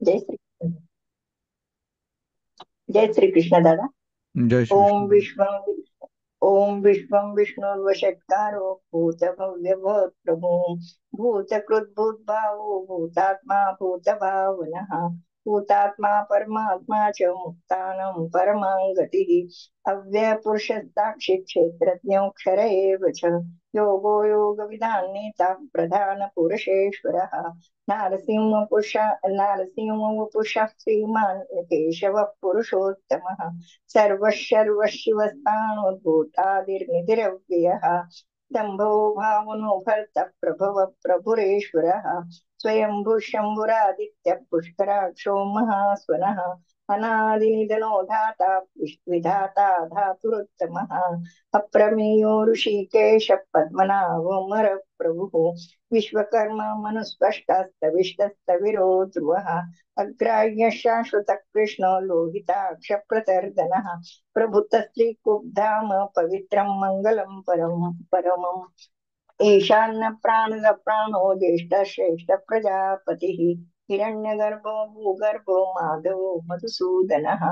जय श्री जय श्री कृष्ण दादा. जय श्री ओम कृष्ण. विश्वं ओम विश्वं विष्णुर्वषट्कारो भूतभव्यभूत प्रभु भूतकृत भूतभावो भूतात्मा भूतभावनः भूतात्मा परमात्मा च मुक्तानं परमां गतिः अव्ययपुरुषस्साक्षि क्षेत्रज्ञोऽक्षर एव च योगो योगविदान्नेता प्रधानपुरुषेश्वरः नारसिंहवपुषः श्रीमान् केशवः पुरुषोत्तमः सर्वशिवस्ताणुर्भूतादिर्निधिरव्ययः शम्भो भावनो भर्तः प्रभव प्रभुरेश्वरः स्वयंभू शम्भुरादित्यः पुष्कराक्षो महास्वनः अनादिनिधनो धाता विधाता धातुरुत्तमः अप्रमेयो ऋषिकेश पद्मनाभोमर प्रभुः विश्वकर्मा मनुस्पष्टस्तविष्टस्तविरो ध्रुवः अग्राह्य शाश्वत कृष्ण लोहिताक्ष प्रतर्दनः प्रभुतस्त्रीकुब्धाम पवित्रं मङ्गलं परमम् ईशान्य प्राणद प्राणो ज्येष्ठ श्रेष्ठ प्रजापतिः हिरण्यगर्भो भूगर्भो माधवो मधुसूदनः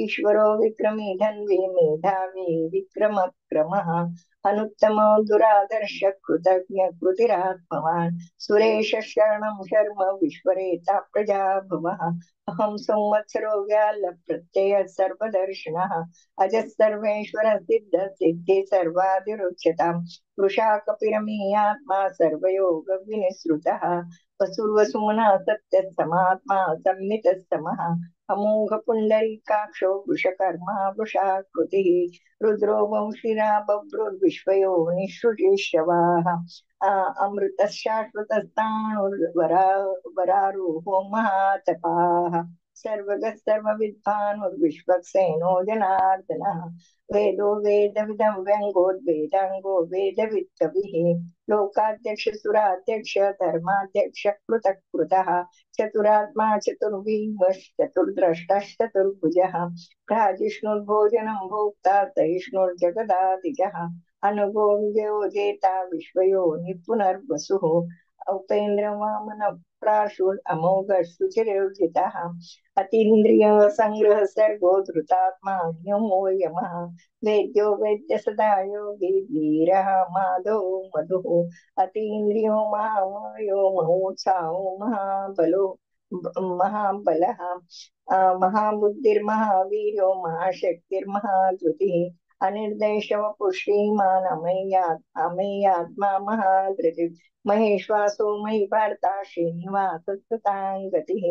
ईश्वरो विक्रमी धन्वी मेधावी विक्रमक्रमः अनुत्तमो दुरादर्श कृतज्ञ कृतिरात्मवान् सुरेश शरणं शर्म विश्वरेता प्रजाभवः अहं संवत्सरो व्याल प्रत्यय सर्वदर्शनः अजः सर्वेश्वर सिद्ध सिद्धि सर्वादिरुच्यताम् वृषा कपिरमीयात्मा सर्वयोग विनिसृतः वसुर्वसुमना सत्य समात्मा संमितः समः अमोघ पुंडरीकाक्षो वृषकर्मा वृषाकृतिः रुद्रो वंशिरा बभ्रुर्विश्वयो निःश्रुतिश्रवाः अमृतः शाश्वतस्ताणुर्वरा वरारोहो महातपाः सर्वगः सर्वविद्वानुर्विश्वक्सेनो जनार्दनः वेदो वेदविदं व्यङ्गोद्वेदाङ्गो वेदवित्तभिः लोकाध्यक्ष सुराध्यक्ष धर्माध्यक्ष कृतः कृतः चतुरात्मा चतुर्द्रष्टश्चतुर्भुजः प्राजिष्णुर्भोजनं भोक्ता सहिष्णुर्जगदादिजः अनुगो विजयो जेता विश्वयो निपुनर्वसुः उपेन्द्र वामन प्राशुरमोघ शुचिर्जितः अतीन्द्रिय संग्रह सर्गो धृतात्मा नियमो यमः वेद्यो वेद्य सदा योगी धीरः माधो मधुः अतीन्द्रियो महामायो महोत्साहो महाबलः महाबुद्धिर्महावीर्यो महाशक्तिर्महाधृतिः अनिर्देशवपुः श्रीमान् अमेयात्मा महाधृतिः महेश्वासो मयि भर्ता श्रीनिवासस्ततां गतिः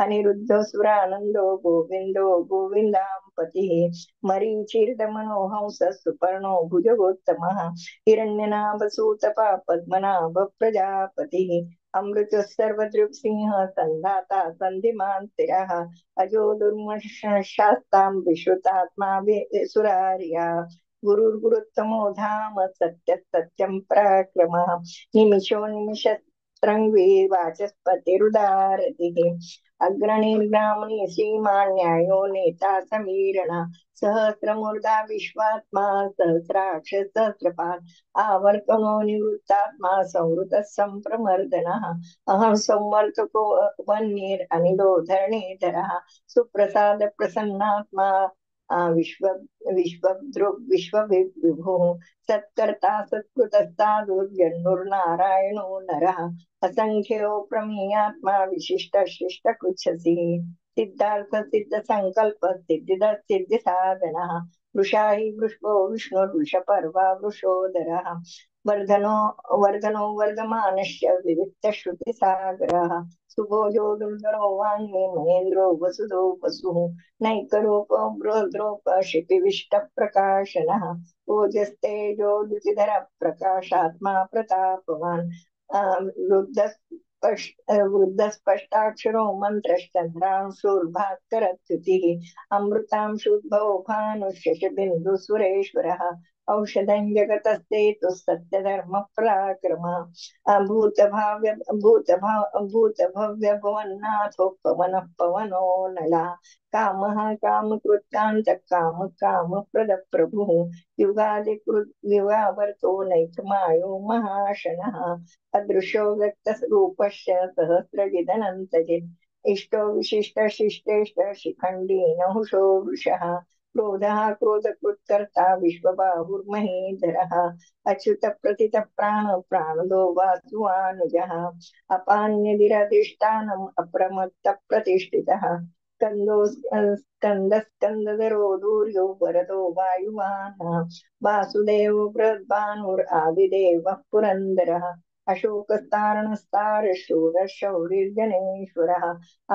अनिरुद्धो सुरानन्दो गोविन्दो गोविन्दाम्पतिः मरीचिर्दमनोहंसः सुपर्णो भुजगोत्तमः हिरण्यनाभसूतपा पद्मनाभ प्रजापतिः अमृतः सर्वदृक्सिंह सन्धाता सन्धिमान् स्थिरः अजो दुर्मशास्तां विश्रुतात्मा सुरार्या गुरुर्गुरुत्तमो धाम सत्य सत्यं पराक्रमः निमिषो निमिषत्रङ्गी वाचस्पतिरुदारतिः अग्रणीर्ब्राह्मणी श्रीमान् न्यायो नेता समीरण सहस्रमूर्धा विश्वात्मा सहस्राक्ष सहस्रपात् आवर्तनो निवृत्तात्मा संवृतः सम्प्रमर्दनः अहं संवर्तको वह्निरनिलो धरणीधरः सुप्रसाद प्रसन्नात्मा विश्व विश्वविभुः सत्कर्ता सत्कृतस्तादुर्जन्मुर्नारायणो नरः असंख्यो प्रमेयात्मा विशिष्ट शिष्ट कृच्छसि सिद्धार्थ सिद्ध संकल्प सिद्धिद सिद्धि साधनः वृषा हि वृषभो विष्णुर्वृषपर्वा वृषोदरः वर्धनो वर्धनो वर्धमानश्च विविक्त श्रुति सागरः सुभोजो दुर्धरो वाङ्मये महेन्द्रो वसुदो वसुः नैकरूपो बृहद्रूप क्षितिविष्टप्रकाशनः ओजस्तेजो द्युतिधर प्रकाशात्मा प्रतापवान् वृद्धस्पष्टाक्षरो मन्त्रश्चन्द्रांशुर्भास्करच्युतिः अमृतांशुद्भवो भानुशशबिन्दुसुरेश्वरः औषधं जगतस्तेतुः सत्यधर्मपराक्रमः भूतभव्य भुवन्नाथो पवनः पवनो नलः कामः कामकृत्कान्त काम कामप्रद प्रभुः युगादिकृत् युगावर्तो नैकमायो महाशनः अदृशो व्यक्तरूपश्च सहस्रजिदनन्तजित् इष्टो विशिष्ट शिष्टेष्ट शिखंडी नहुषो वृषः क्रोधः क्रोधकृत्कर्ता विश्वबाहुर्महीधरः अच्युत प्रतित प्राण प्राणदो वासुवानुजः अपान्यदिरधिष्ठानम् अप्रमत्त प्रतिष्ठितः स्कन्दधरो दूर्यो वरदो वायुवान् वासुदेवो बृहद्भानुरादिदेवः पुरन्दरः अशोकस्तारणस्तार शूरशौरिर्जनेश्वरः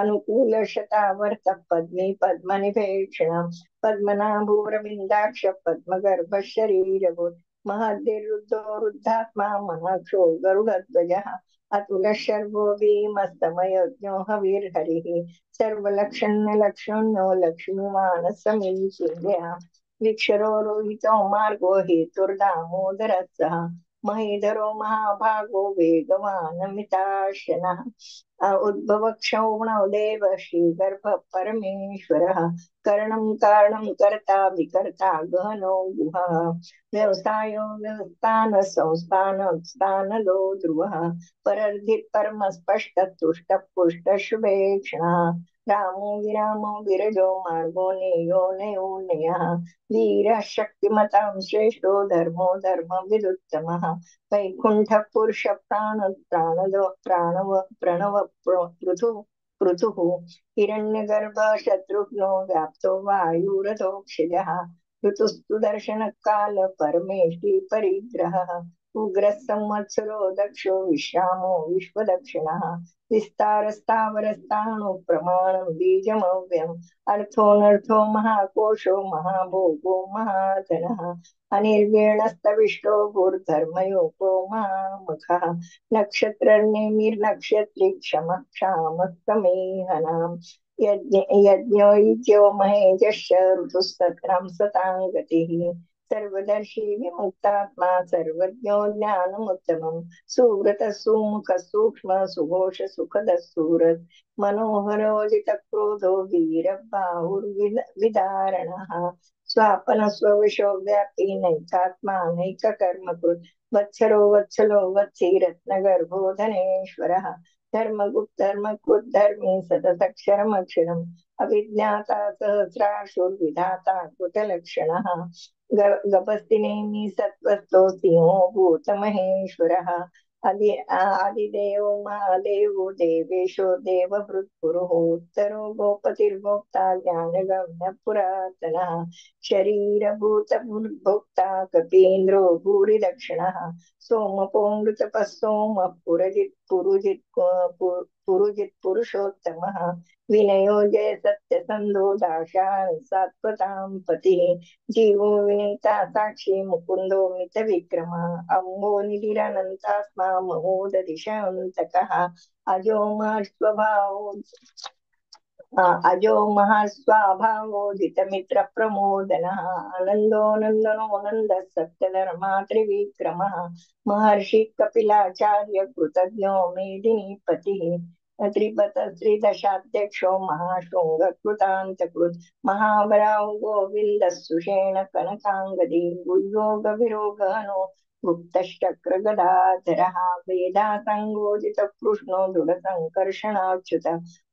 अनुकूलशतावर्तः पद्मी पद्मनिभेक्षणम् पद्मनाभोरविन्दाक्ष पद्मगर्भः शरीरभूत् महद्भिरुद्धो रुद्धात्मा महाक्षो गरुडध्वजः अतुलः शर्वो भीमस्तमयज्ञो हविर्हरिः सर्वलक्षण्यलक्षण्यो लक्ष्मीवानः समीचीन्यः विक्षरो रोहितो मार्गो हेतुर्दामोदरः सः महीधरो महाभागो वेगवानमिताशनः उद्भव क्षौणो देव श्रीगर्भ परमेश्वरः करणं कारणं कर्ता विकर्ता गहनो गुहः व्यवसायो व्यवस्थान संस्थान स्थानदो ध्रुवः परर्धि परम स्पष्ट तुष्ट पुष्ट शुभेक्षणः रामो विरामो विरजो मार्गो नेयो नयोन्नयः वीरः शक्तिमतां श्रेष्ठो धर्मो धर्मविदुत्तमः वैकुण्ठः पुरुष प्राणदो प्रणव पृथुः पृथुः हिरण्यगर्भ शत्रुघ्नो व्याप्तो वायुरथोक्षजः ऋतुस्तु दर्शनकाल परमेष्टि परिग्रहः उग्रः संवत्सरो दक्षो विश्रामो विश्वदक्षिणः विस्तारस्तावरस्ताणु प्रमाणं बीजमव्यम् अर्थोऽनर्थो महाकोशो महाभोगो महाधनः अनिर्वेणस्तविष्टो भूर्धर्मयोगो महामुखः नक्षत्रर्निर्नक्षत्री क्षमः क्षामस्तमेहनाम् यज्ञो युज्यो महेजश्च ऋतुस्तत्रां सतां गतिः सर्वदर्शी विमुक्तात्मा सर्वज्ञो ज्ञानमुत्तमम् सुव्रत सुमुख सूक्ष्म सुघोष सुखद सूरत् मनोहरोजित क्रोधो वीरबाहुर्विदारणः स्वापन स्वविशो व्यापी नैकात्मा नैककर्म कृत् वत्सरो वत्सलो वत्सी रत्नगर्भो धनेश्वरः धर्मकृद्धर्मी सततक्षरमक्षरम् अभिज्ञाता सहस्राशुर्विधाता कुटलक्षणः गपस्तिनेमि सत्त्वस्तो सिंहो भूतमहेश्वरः आदिदेवो महादेवो देवेशो देवभृत्पुरुः उत्तरो गोपतिर्गोप्ता ज्ञानगम्य पुरातनः शरीरभूतभोक्ता कपीन्द्रो भूरिदक्षिणः सोमपोऽमृतपः सोमः पुरुजित् पुरुषोत्तमः विनयो जय सत्यसन्धो दाशान् सात्वतां पतिः जीवो विनीता साक्षी मुकुंदो मित विक्रम अम्बो निधिरनन्तास्मा महोदधिशान्तकः अजो महस्वभावो अजो महास्वाभावोदित मित्र प्रमोदनः आनंदो नंदनो नंद सत्यधर्मा त्रिविक्रमः महर्षि कपिलाचार्य कृतज्ञो मेदिनीपतिः त्रिपथ श्रीदशाध्यक्षो महाशृंग कृतान्तकृत् महाबराव गोविंद सुषेण कनकांगदी गुह्योग विरोगनो गुप्तश्चक्र गदाधरः वेदा संगोदित कृष्णो दृढ संकर्षणाच्युत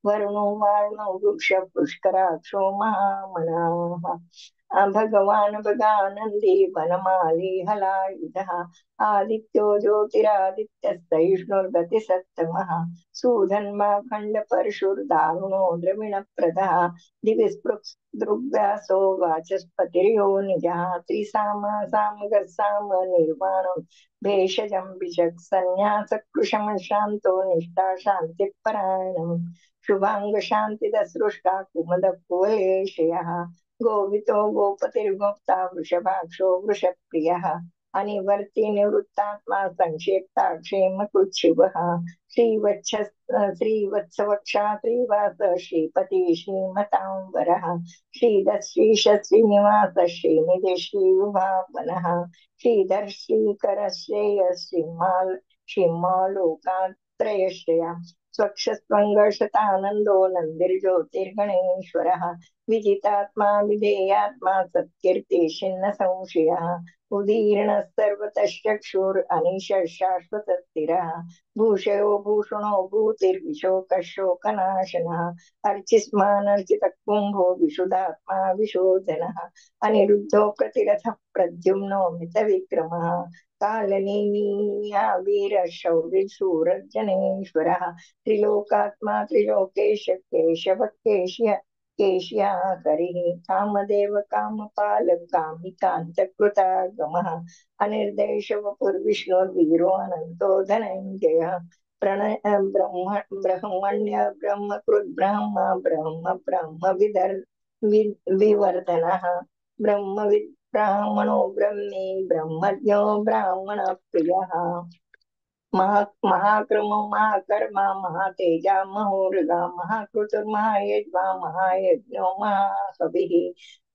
वरुणो वारुणो वृक्ष पुष्कराक्षो महामनाः भगवान् भगानन्दी वनमाली हलायुधः आदित्यो ज्योतिरादित्यस्तैष्णुर्गतिसत्तमः सूधन्मा खण्डपरशुर्दारुणो द्रविणप्रदः दिवि दृग्व्यासो वाचस्पतिर्यो निजः त्रिसामा सामगस्साम निर्वाणं भेषजं विशक् सन्न्यासकृशं शान्तो निष्ठा शान्तिपरायणम् शुभांग शान्तिदसृष्टा कुमुद कुवलेशयः गोवितो गोपतिर्गोप्ता वृषभाक्षो वृषप्रियः अनिवर्ति निवृत्तात्मा संक्षेप्ता क्षेम कृच्छिवः श्रीवत्सवक्षा श्रीवास श्रीपति श्रीमतांबरः श्रीधश्रीश श्रीनिवास श्रीनिधि श्रीविभावनः श्रीधर श्रीकर श्रेय श्रीमालोकात्रयश्रया स्वक्षस्त्वङ्गशतानन्दो नन्दिर्ज्योतिर्गणेश्वरः विजितात्मा विधेयात्मा सत्कीर्ति छिन्न संशयः उदीर्ण सर्वतश्चक्षुर अनिश शाश्वत स्थिरः भूषयो भूषणो भूतिर्विशोकशोकनाशनः अर्चिस्मानर्चितः कुम्भो विशुद्धात्मा विशोधनः अनिरुद्धो प्रतिरथः प्रद्युम्नो मितविक्रमः कालनेमिया वीरः शौरिशूरजनेश्वरः त्रिलोकात्मा त्रिलोकेश केशव केशिया हरिः कामदेव कामपाल कामिकान्तकृतागमः अनिर्देश वपुर्विष्णुर्वीरो अनन्तो धनञ्जयः प्रणय ब्रह्म ब्रह्मण्य ब्रह्मकृद् ब्रह्म ब्रह्म विवर्धनः ब्रह्मविद् ब्राह्मणो ब्रह्मी ब्रह्मज्ञो ब्राह्मण प्रियः महाक्रमो महाकर्मा महातेजा महोरगा महाकृतुर्महायज्वा महायज्ञो महाकविः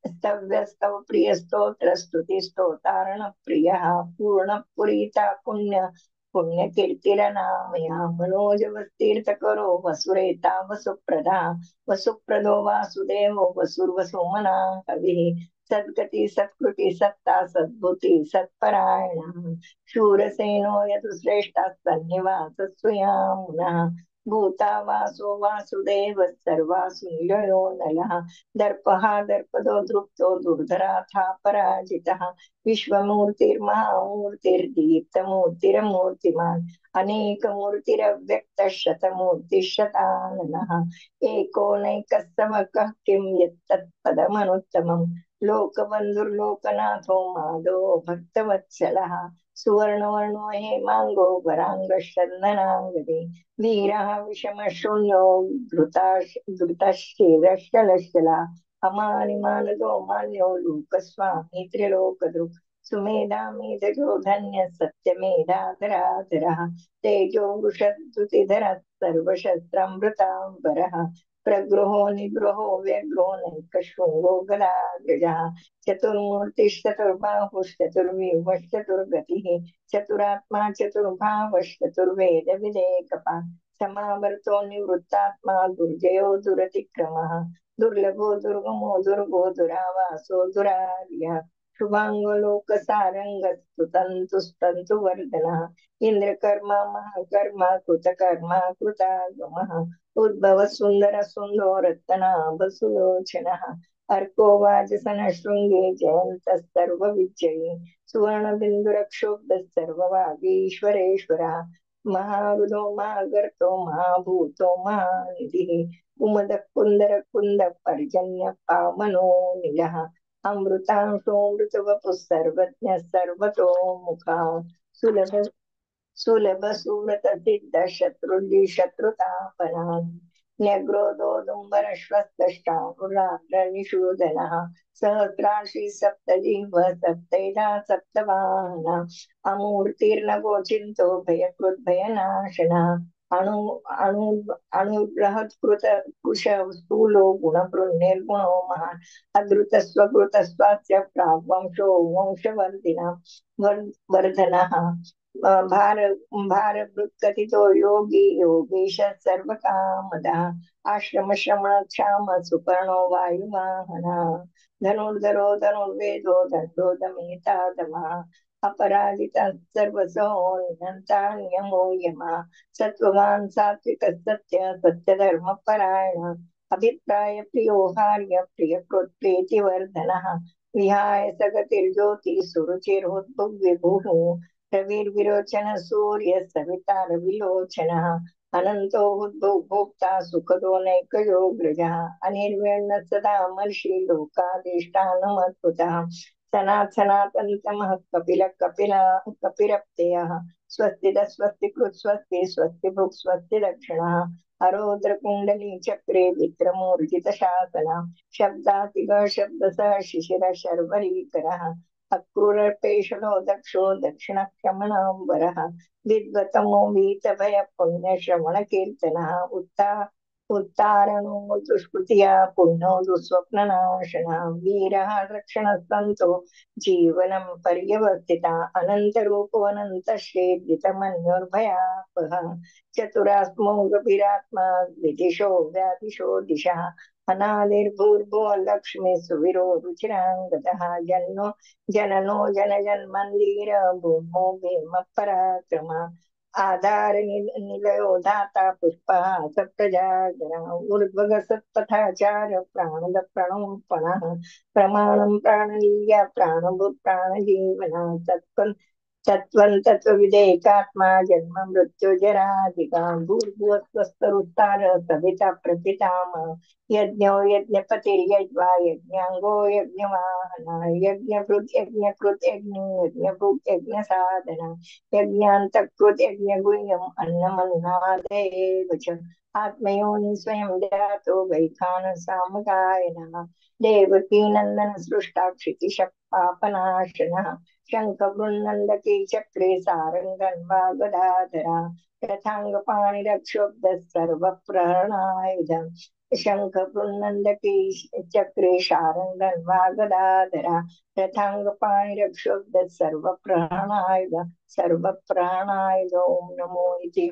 स्तव्यस्तव प्रिय स्तोत्र स्तुति स्तोतारण प्रिय पूर्ण पुरीता पुण्य कीर्तिरनामया मनोजवस्तीर्थ करो वसुरेता वसुप्रदा वसुप्रदो वासुदेवो वसुर्वसुमना कविः सद्गति सत्कृति सत्ता सद्भुति सत्परायण शूरसेनो यदुश्रेष्ठस्तन्निवासस्वयामुनः भूता वासो वासुदेव सर्वासु निलयो नलः दर्पः दर्पदो दृप्तो दुर्धराथा पराजितः विश्वमूर्तिर्महामूर्तिर्दीप्तमूर्तिरमूर्तिमान् अनेकमूर्तिरव्यक्तः शतमूर्तिः एको नैकस्तमकः किं यत्तत्पदमनुत्तमम् लोकबन्धुर्लोकनाथो माधो भक्तवत्सलः सुवर्णवर्णो हेमाङ्गो वराङ्गश्चन्दनाङ्गदे वीरः विषमशून्यो धृतश्चेदश्चलश्चला अमानिमानदो मान्यो लोकस्वामी त्रिलोकदृक् सुमेधा मेधजो धन्यः सत्यमेधाधराधरः तेजो वृषद्युतिधरः सर्वशस्त्रमृताम्बरः प्रगृहो निगृहो व्यग्रो नैकशृङ्गो गदाग्रजः चतुर्मूर्तिश्चतुर्बाहुश्चतुर्व्यूहश्चतुर्गतिः चतुरात्मा चतुर्भावश्चतुर्वेद विदेकपाः समावर्तो निवृत्तात्मा दुर्जयो दुरतिक्रमः दुर्लभो दुर्गमो दुर्गो दुरावासो दुरार्यः शुभांगो लोकसारंगस्तुतन्तुस्तन्तु वर्धनः इंद्रकर्मा महाकर्मा कृतकर्मा कृतागमः उद्भव सुंदर सुंदो रत्नाभ सुलोचनः अर्को वाजसन शृंगे जयंत सर्व विजयी सुवर्ण बिंदुरक्षोभ्ध सर्ववागीश्वरेश्वरः महारुदो महागर्तो महाभूतो महानिधिः कुमद कुंदर कुंद पर्जन्य पावनो निलः अमृतांशोऽमृतवपुः सर्वज्ञ सर्वतो मुखा सुलभ सुलभ सुव्रत सिद्ध शत्रुतापनान् न्यग्रोदोदुम्बरश्वस्तश्चानुराग्रनिषूदनः सहस्राशी सप्तजिह्व सप्तैधा सप्तवाहना अमूर्तिर्नगोचिन्तो भयकृद्भयनाशनः अणु अणु अणुबृहत्कृत कुश स्थूलो गुणकृन्निर्गुणो महान् अधृतस्वकृतस्वास्य प्राग्वंशो वंशवर्धिना वर्धनः भार भारभृत्कथितो योगी योगीश सर्वकामदः आश्रम श्रमण क्षाम सुपर्णो वायुवाहनः धनुर्धरो धनुर्वेदो दण्डो दमेता दमः अपराजितः सर्वसो निहन्तान्यमो यमः सत्त्ववान् सात्विकः सत्य सत्यधर्म परायण अभिप्राय प्रियो हार्य प्रियकृत् प्रीतिवर्धनः विहाय सगतिर्ज्योति सुरुचिर्हुद्भुग्विभुः रविर्विरोचन सूर्य सविता रविलोचनः अनंतो भोक्ता सुखदो नैकयो ग्रजः अनिर्वेण्ण सदा मर्षि लोकादिष्टानमद्भुतः सनातनतमः कपिरप्ययः स्वस्ति कृत् स्वस्ति स्वस्ति भुक् स्वस्ति दक्षिणः अरोद्र कुंडली चक्रे विक्रमोर्जित शासना शब्दातिग शब्दसः शिशिर शर्वरीकरः अक्रूरपेशलो दक्षो दक्षिणक्षमणाम्बरः विद्वतमो वीतभय पुण्यश्रवण कीर्तनः उत्तारणो दुष्कृतिया पुण्यो दुःस्वप्ननाशनः वीरः रक्षणस्तन्तो जीवनं पर्यवर्तिता अनन्तरूपोऽनन्तश्रेद्धितमन्योर्भयापः चतुरात्मो गभीरात्मा विदिशो व्यादिशो दिशः अनादिर्भूर्भुव लक्ष्मी सुविरो रुचिराङ्गदः जन्नो जननो जनजन्मन्दिर भूमो भीम पराक्रम आधार निलयो धाता पुष्पा सप्तजागरा ऊर्ध्वग सत्पथाचार प्राणद प्रणोपणः प्रमाणं प्राणलीया प्राणभूत प्राणजीवना तत्त्वं तत्त्वविदेकात्मा जन्म मृत्यु जराधिका भूर्भुवस्वस्तरुत्तार सविता प्रपितामह यज्ञो यज्ञपतिर्यज्वा यज्ञाङ्गो यज्ञवाहना यज्ञकृत यज्ञभुक् यज्ञसाधना यज्ञान्तकृत यज्ञगुह्यम् अन्नमन्नादेव च आत्मयोनि स्वयं जातो वैखान सामगायनः देवकी नन्दन सृष्टा क्षितिशः पापनाशनः शङ्खवृन्नन्दके चक्रे सारङ्गन्वा गदाधरा रथाङ्गपाणिरक्षोब्धः सर्वप्रहरणायुधम् शङ्खवृन्नन्दके चक्रे शारङ्गन्वा गदाधरा रथाङ्गपाणिरक्षोब्धः सर्वप्रहरणायुध सर्वप्रहरणायुध ॐ नमो इति